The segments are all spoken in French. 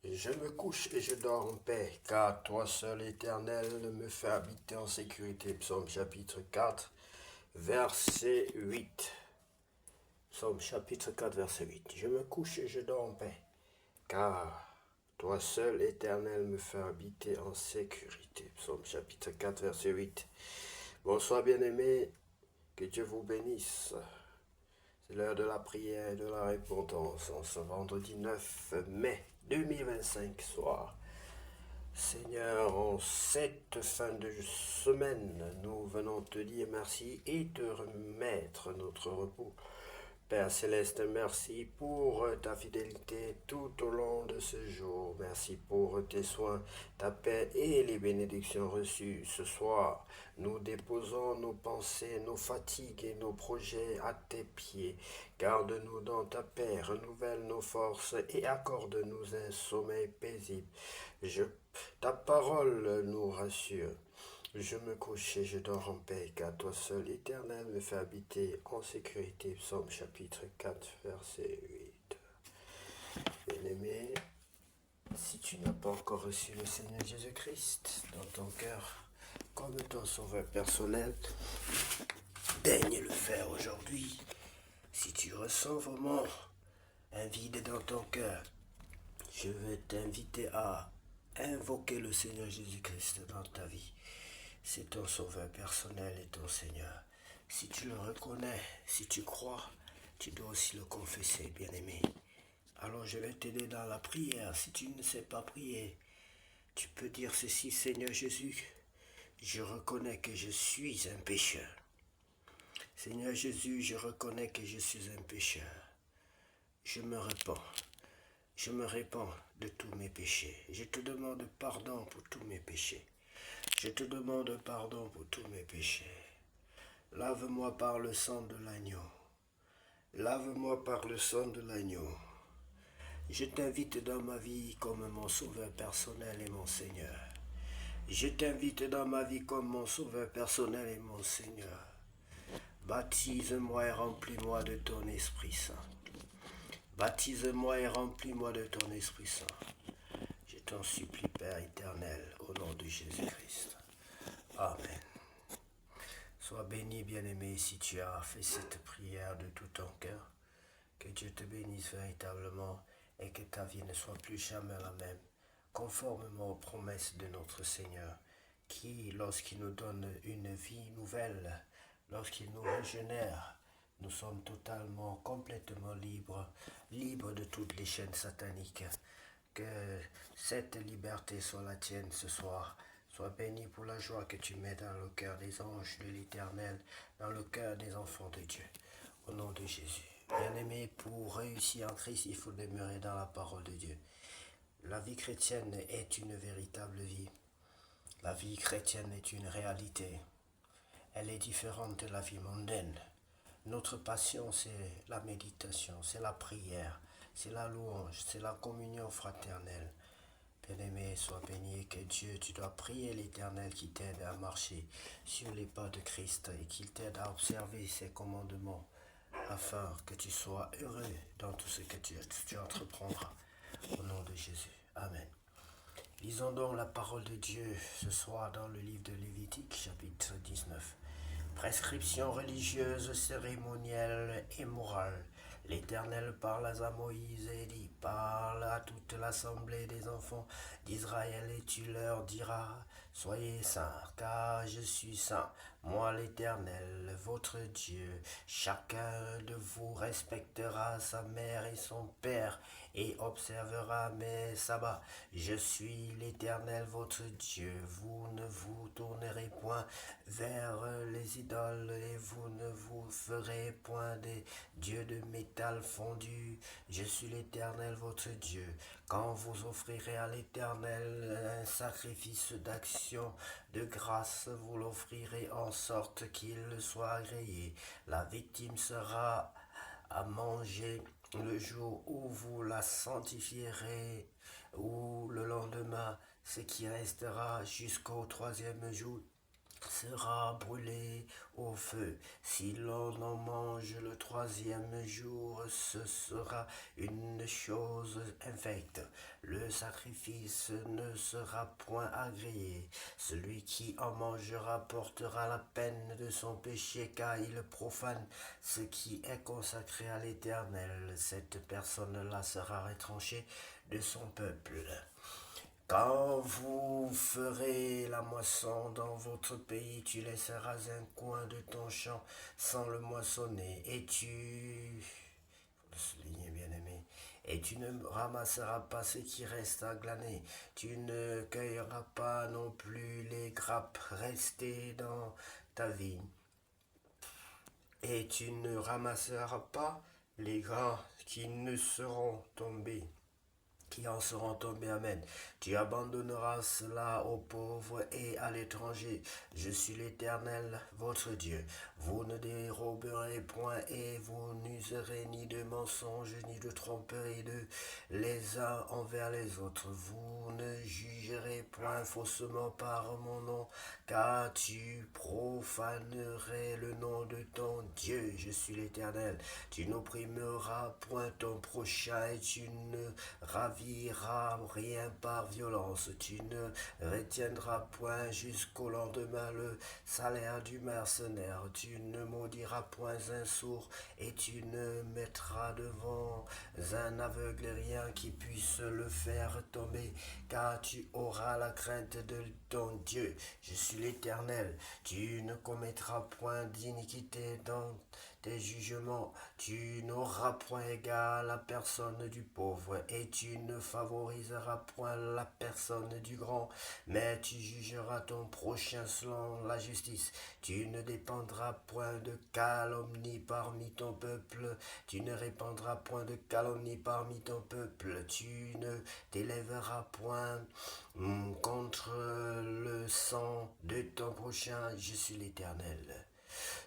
Je me couche et je dors en paix, car toi seul, Éternel, me fais habiter en sécurité. Psaume chapitre 4, verset 8. Psaume chapitre 4, verset 8. Je me couche et je dors en paix, car toi seul, Éternel, me fais habiter en sécurité. Psaume chapitre 4, verset 8. Bonsoir bien-aimés, que Dieu vous bénisse. C'est l'heure de la prière et de la repentance en ce vendredi 9 mai 2025 soir. Seigneur, en cette fin de semaine, nous venons te dire merci et te remettre notre repos. Père Céleste, merci pour ta fidélité tout au long de ce jour. Merci pour tes soins, ta paix et les bénédictions reçues ce soir. Nous déposons nos pensées, nos fatigues et nos projets à tes pieds. Garde-nous dans ta paix, renouvelle nos forces et accorde-nous un sommeil paisible. Ta parole nous rassure. Je me couche et je dors en paix, car toi seul, Éternel, me fait habiter en sécurité. Psaume chapitre 4, verset 8. Bien-aimé, si tu n'as pas encore reçu le Seigneur Jésus-Christ dans ton cœur comme ton sauveur personnel, daigne le faire aujourd'hui. Si tu ressens vraiment un vide dans ton cœur, je veux t'inviter à invoquer le Seigneur Jésus-Christ dans ta vie. C'est ton sauveur personnel et ton Seigneur. Si tu le reconnais, si tu crois, tu dois aussi le confesser, bien-aimé. Alors je vais t'aider dans la prière. Si tu ne sais pas prier, tu peux dire ceci: Seigneur Jésus, je reconnais que je suis un pécheur. Seigneur Jésus, je reconnais que je suis un pécheur. Je me répands. Je me répands de tous mes péchés. Je te demande pardon pour tous mes péchés. Je te demande pardon pour tous mes péchés. Lave-moi par le sang de l'agneau. Lave-moi par le sang de l'agneau. Je t'invite dans ma vie comme mon sauveur personnel et mon Seigneur. Je t'invite dans ma vie comme mon sauveur personnel et mon Seigneur. Baptise-moi et remplis-moi de ton Esprit Saint. Baptise-moi et remplis-moi de ton Esprit Saint. Je t'en supplie, Père éternel, au nom de Jésus-Christ. Amen. Sois béni, bien-aimé, si tu as fait cette prière de tout ton cœur. Que Dieu te bénisse véritablement et que ta vie ne soit plus jamais la même, conformément aux promesses de notre Seigneur, qui, lorsqu'il nous donne une vie nouvelle, lorsqu'il nous régénère, nous sommes totalement, complètement libres de toutes les chaînes sataniques. Que cette liberté soit la tienne ce soir. Sois béni pour la joie que tu mets dans le cœur des anges de l'Éternel, dans le cœur des enfants de Dieu. Au nom de Jésus. Bien-aimé, pour réussir en Christ, il faut demeurer dans la parole de Dieu. La vie chrétienne est une véritable vie. La vie chrétienne est une réalité. Elle est différente de la vie mondaine. Notre passion, c'est la méditation, c'est la prière, c'est la louange, c'est la communion fraternelle. Bien-aimé, sois béni, que Dieu, tu dois prier l'Éternel qui t'aide à marcher sur les pas de Christ et qu'il t'aide à observer ses commandements afin que tu sois heureux dans tout ce que tu entreprendras. Au nom de Jésus. Amen. Lisons donc la parole de Dieu ce soir dans le livre de Lévitique, chapitre 19. Prescriptions religieuses, cérémonielles et morales. L'Éternel parle à Moïse et dit: parle à toute l'assemblée des enfants d'Israël et tu leur diras: soyez saints, car je suis saint, moi l'Éternel, votre Dieu. Chacun de vous respectera sa mère et son père et observera mes sabbats. Je suis l'Éternel, votre Dieu. Vous ne vous tournerez point vers les idoles et vous ne vous ferez point des dieux de métal fondu. Je suis l'Éternel, votre Dieu. Quand vous offrirez à l'Éternel un sacrifice d'action de grâce, vous l'offrirez en sorte qu'il soit agréé. La victime sera à manger le jour où vous la sanctifierez, ou le lendemain, ce qui restera jusqu'au troisième jour sera brûlé au feu. Si l'on en mange le troisième jour, ce sera une chose infecte. Le sacrifice ne sera point agréé. Celui qui en mangera portera la peine de son péché, car il profane ce qui est consacré à l'Éternel. Cette personne-là sera retranchée de son peuple. Quand vous ferez la moisson dans votre pays, tu laisseras un coin de ton champ sans le moissonner, et faut le souligner bien aimé, et tu ne ramasseras pas ce qui reste à glaner. Tu ne cueilleras pas non plus les grappes restées dans ta vigne, et tu ne ramasseras pas les grains qui ne seront tombés qui en seront tombés. Amen. Tu abandonneras cela aux pauvres et à l'étranger. Je suis l'Éternel, votre Dieu. Vous ne déroberez point et vous n'userez ni de mensonges ni de tromperie de les uns envers les autres. Vous ne jugerez point faussement par mon nom, car tu profanerais le nom de ton Dieu. Je suis l'Éternel. Tu n'opprimeras point ton prochain et tu ne raviras rien par violence. Tu ne retiendras point jusqu'au lendemain le salaire du mercenaire. Tu ne maudiras point un sourd et tu ne mettras devant un aveugle rien qui puisse le faire tomber, car tu auras la crainte de ton Dieu. Je suis l'Éternel. Tu ne commettras point d'iniquité dans tes jugements. Tu n'auras point égard à la personne du pauvre et tu ne favoriseras point la personne du grand, mais tu jugeras ton prochain selon la justice. Tu ne dépendras point de calomnie parmi ton peuple. Tu ne répandras point de calomnie parmi ton peuple. Tu ne t'élèveras point contre le sang de ton prochain. Je suis l'Éternel.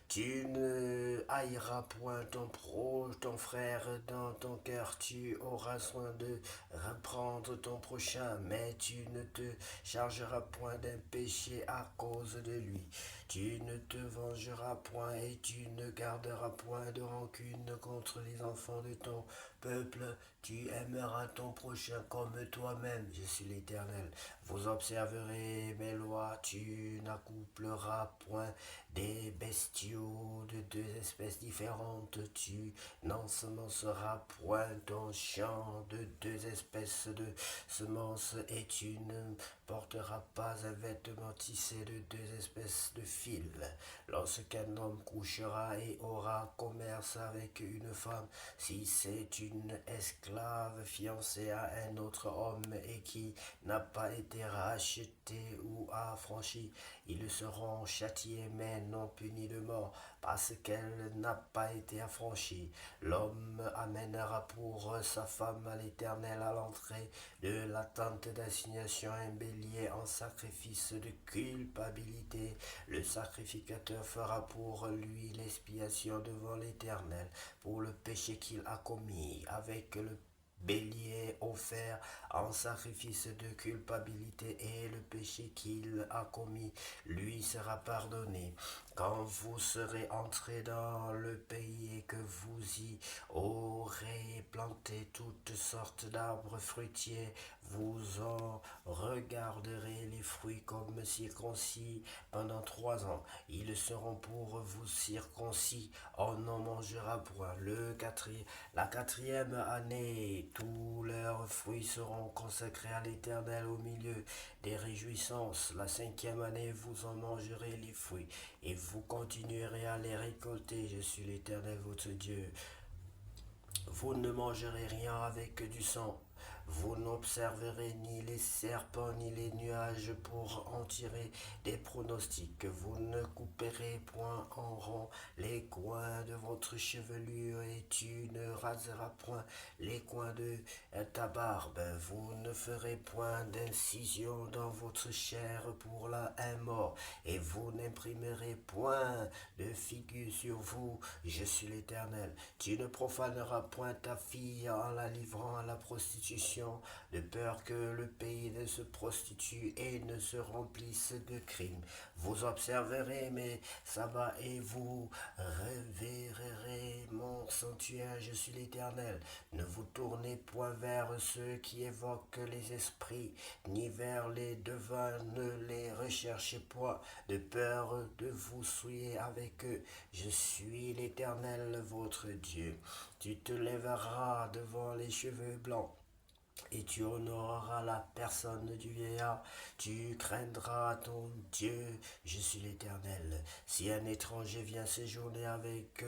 Tu ne haïras point ton frère dans ton cœur, tu auras soin de reprendre ton prochain, mais tu ne te chargeras point d'un péché à cause de lui. Tu ne te vengeras point et tu ne garderas point de rancune contre les enfants de ton peuple. Tu aimeras ton prochain comme toi-même. Je suis l'Éternel. Vous observerez mes lois. Tu n'accoupleras point des bestiaux de deux espèces différentes. Tu n'ensemenceras point ton champ de deux espèces de semences et tu ne porteras pas un vêtement tissé de deux espèces de fils. Lorsqu'un homme couchera et aura commerce avec une femme, si c'est une esclave fiancée à un autre homme et qui n'a pas été rachetée ou affranchie, ils seront châtiés mais non punis de mort, parce qu'elle n'a pas été affranchie. L'homme amènera pour sa femme à l'Éternel à l'entrée de la tente d'assignation un bélier en sacrifice de culpabilité. Le sacrificateur fera pour lui l'expiation devant l'Éternel pour le péché qu'il a commis, avec le bélier offert en sacrifice de culpabilité et le péché qu'il a commis lui sera pardonné. Quand vous serez entrés dans le pays et que vous y aurez planté toutes sortes d'arbres fruitiers, vous en regarderez les fruits comme circoncis pendant 3 ans. Ils seront pour vous circoncis, on n'en mangera point. La quatrième année, tous leurs fruits seront consacrés à l'Éternel au milieu des réjouissances. La 5e année, vous en mangerez les fruits et vous continuerez à les récolter. Je suis l'Éternel votre Dieu. Vous ne mangerez rien avec du sang. Vous n'observerez ni les serpents ni les nuages pour en tirer des pronostics. Vous ne couperez point en rond les coins de votre chevelure et tu ne raseras point les coins de ta barbe. Vous ne ferez point d'incision dans votre chair pour la haine mort et vous n'imprimerez point de figure sur vous. Je suis l'Éternel. Tu ne profaneras point ta fille en la livrant à la prostitution nations, de peur que le pays ne se prostitue et ne se remplisse de crimes. Vous observerez mes sabbats et vous révérerez mon sanctuaire, je suis l'Éternel. Ne vous tournez point vers ceux qui évoquent les esprits, ni vers les devins, ne les recherchez point, de peur de vous souiller avec eux. Je suis l'Éternel votre Dieu. Tu te lèveras devant les cheveux blancs et tu honoreras la personne du vieillard, tu craindras ton Dieu, je suis l'Éternel. Si un étranger vient séjourner avec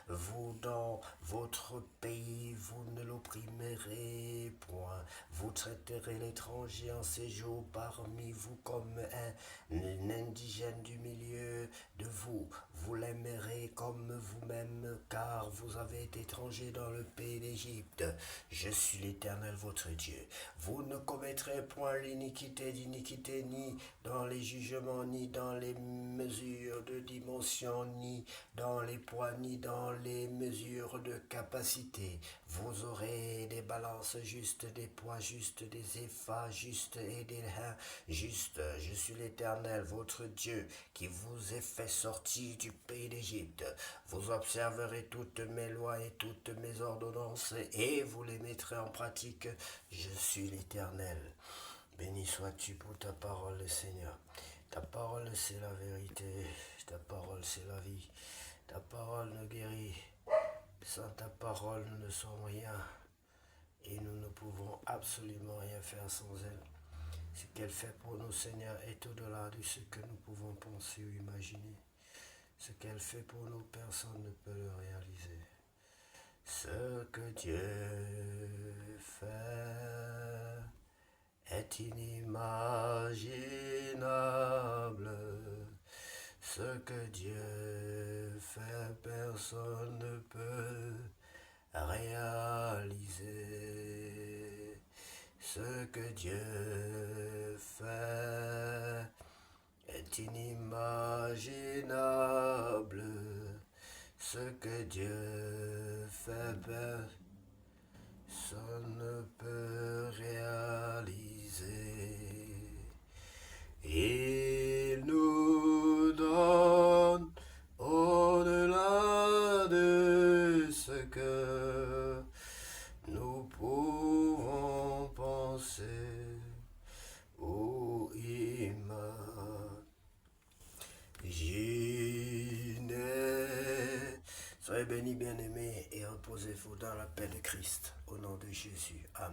vous dans votre pays, vous ne l'opprimerez point. Vous traiterez l'étranger en séjour parmi vous comme un indigène du milieu de vous. Vous l'aimerez comme vous-même, car vous avez été étranger dans le pays d'Égypte. Je suis l'Éternel votre Dieu. Vous ne commettrez point d'iniquité, ni dans les jugements, ni dans les mesures de dimension, ni dans les poids, ni dans les mesures de capacité. Vous aurez des balances justes, des poids justes, des éphas justes et des reins justes. Je suis l'Éternel, votre Dieu, qui vous ai fait sortir du pays d'Égypte. Vous observerez toutes mes lois et toutes mes ordonnances, et vous les mettrez en pratique. Je suis l'Éternel. Béni sois-tu pour ta parole, Seigneur. Ta parole, c'est la vérité. Ta parole, c'est la vie. Ta parole nous guérit. Sans ta parole, nous ne sommes rien. Et nous ne pouvons absolument rien faire sans elle. Ce qu'elle fait pour nous, Seigneur, est au-delà de ce que nous pouvons penser ou imaginer. Ce qu'elle fait pour nous, personne ne peut le réaliser. Ce que Dieu fait est inimaginable. Ce que Dieu fait, personne ne peut réaliser. Ce que Dieu fait est inimaginable. Ce que Dieu fait, personne ne peut réaliser. Il nous donne au-delà de ce que nous pouvons penser ou imaginer. Soyez bénis, bien-aimés, et reposez-vous dans la paix de Christ. Au nom de Jésus. Amen.